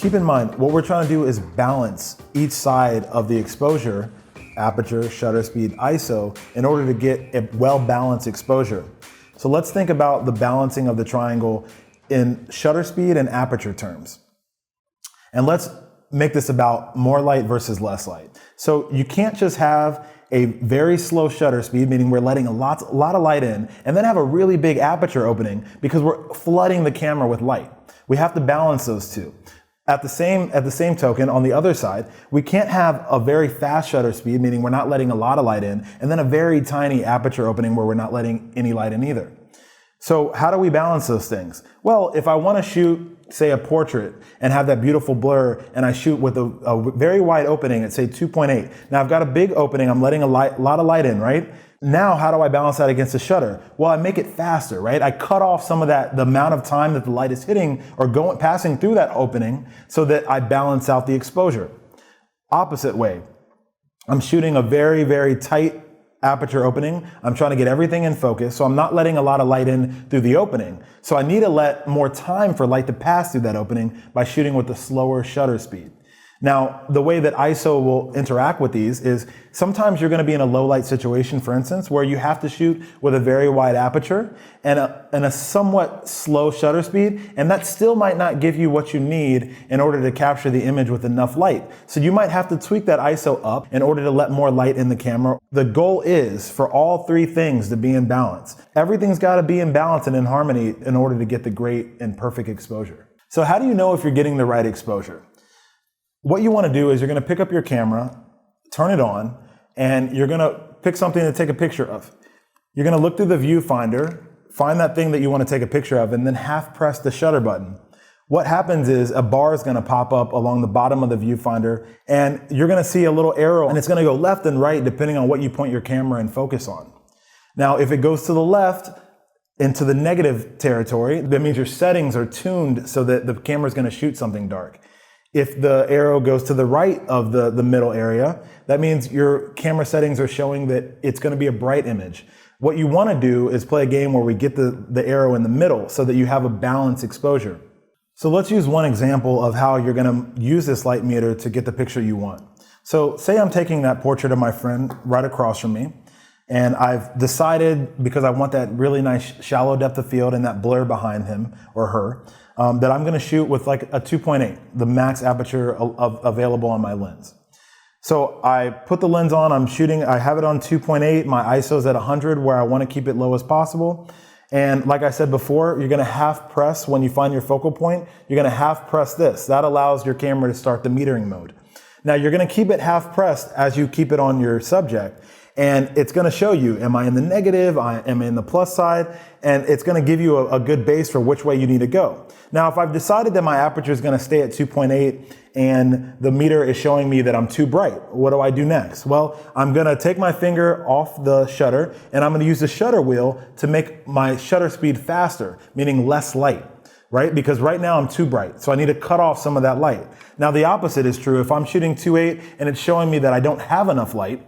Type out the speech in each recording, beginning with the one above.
keep in mind, what we're trying to do is balance each side of the exposure, aperture, shutter speed, ISO, in order to get a well-balanced exposure. So let's think about the balancing of the triangle in shutter speed and aperture terms. And let's make this about more light versus less light. So you can't just have a very slow shutter speed, meaning we're letting a lot of light in, and then have a really big aperture opening because we're flooding the camera with light. We have to balance those two. At the same token, on the other side, we can't have a very fast shutter speed, meaning we're not letting a lot of light in, and then a very tiny aperture opening where we're not letting any light in either. So how do we balance those things? Well, if I want to shoot, say, a portrait and have that beautiful blur, and I shoot with a very wide opening at, say, 2.8. Now I've got a big opening, I'm letting a lot of light in, right? Now, how do I balance that against the shutter? Well, I make it faster, right? I cut off some of that, the amount of time that the light is hitting or passing through that opening so that I balance out the exposure. Opposite way, I'm shooting a very, very tight aperture opening. I'm trying to get everything in focus, so I'm not letting a lot of light in through the opening. So I need to let more time for light to pass through that opening by shooting with a slower shutter speed. Now, the way that ISO will interact with these is sometimes you're going to be in a low light situation, for instance, where you have to shoot with a very wide aperture and a somewhat slow shutter speed, and that still might not give you what you need in order to capture the image with enough light. So you might have to tweak that ISO up in order to let more light in the camera. The goal is for all three things to be in balance. Everything's got to be in balance and in harmony in order to get the great and perfect exposure. So how do you know if you're getting the right exposure? What you want to do is you're going to pick up your camera, turn it on, and you're going to pick something to take a picture of. You're going to look through the viewfinder, find that thing that you want to take a picture of, and then half press the shutter button. What happens is a bar is going to pop up along the bottom of the viewfinder, and you're going to see a little arrow, and it's going to go left and right depending on what you point your camera and focus on. Now, if it goes to the left, into the negative territory, that means your settings are tuned so that the camera is going to shoot something dark. If the arrow goes to the right of the middle area, that means your camera settings are showing that it's going to be a bright image. What you want to do is play a game where we get the arrow in the middle so that you have a balanced exposure. So let's use one example of how you're going to use this light meter to get the picture you want. So say I'm taking that portrait of my friend right across from me, and I've decided, because I want that really nice shallow depth of field and that blur behind him or her, that I'm going to shoot with like a 2.8, the max aperture available on my lens. So I put the lens on, I'm shooting, I have it on 2.8, my ISO's at 100 where I want to keep it low as possible. And like I said before, you're going to half press when you find your focal point, you're going to half press this. That allows your camera to start the metering mode. Now you're going to keep it half pressed as you keep it on your subject. And it's going to show you, am I in the negative, am I in the plus side, and it's going to give you a good base for which way you need to go. Now, if I've decided that my aperture is going to stay at 2.8 and the meter is showing me that I'm too bright, what do I do next? Well, I'm going to take my finger off the shutter and I'm going to use the shutter wheel to make my shutter speed faster, meaning less light, right? Because right now I'm too bright, so I need to cut off some of that light. Now, the opposite is true. If I'm shooting 2.8 and it's showing me that I don't have enough light,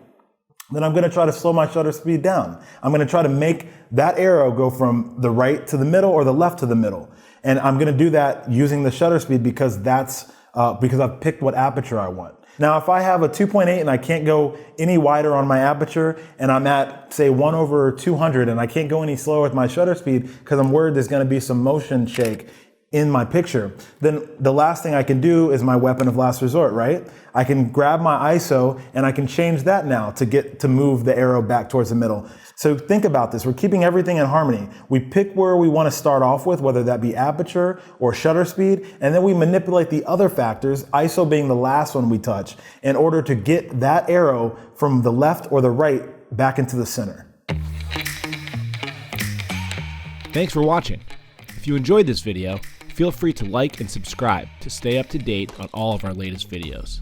then I'm going to try to slow my shutter speed down. I'm going to try to make that arrow go from the right to the middle or the left to the middle. And I'm going to do that using the shutter speed because because I've picked what aperture I want. Now, if I have a 2.8 and I can't go any wider on my aperture and I'm at, say, 1/200 and I can't go any slower with my shutter speed because I'm worried there's going to be some motion shake in my picture, then the last thing I can do is my weapon of last resort, right? I can grab my ISO and I can change that now to move the arrow back towards the middle. So think about this. We're keeping everything in harmony. We pick where we want to start off with, whether that be aperture or shutter speed, and then we manipulate the other factors, ISO being the last one we touch, in order to get that arrow from the left or the right back into the center. Thanks for watching. If you enjoyed this video, feel free to like and subscribe to stay up to date on all of our latest videos.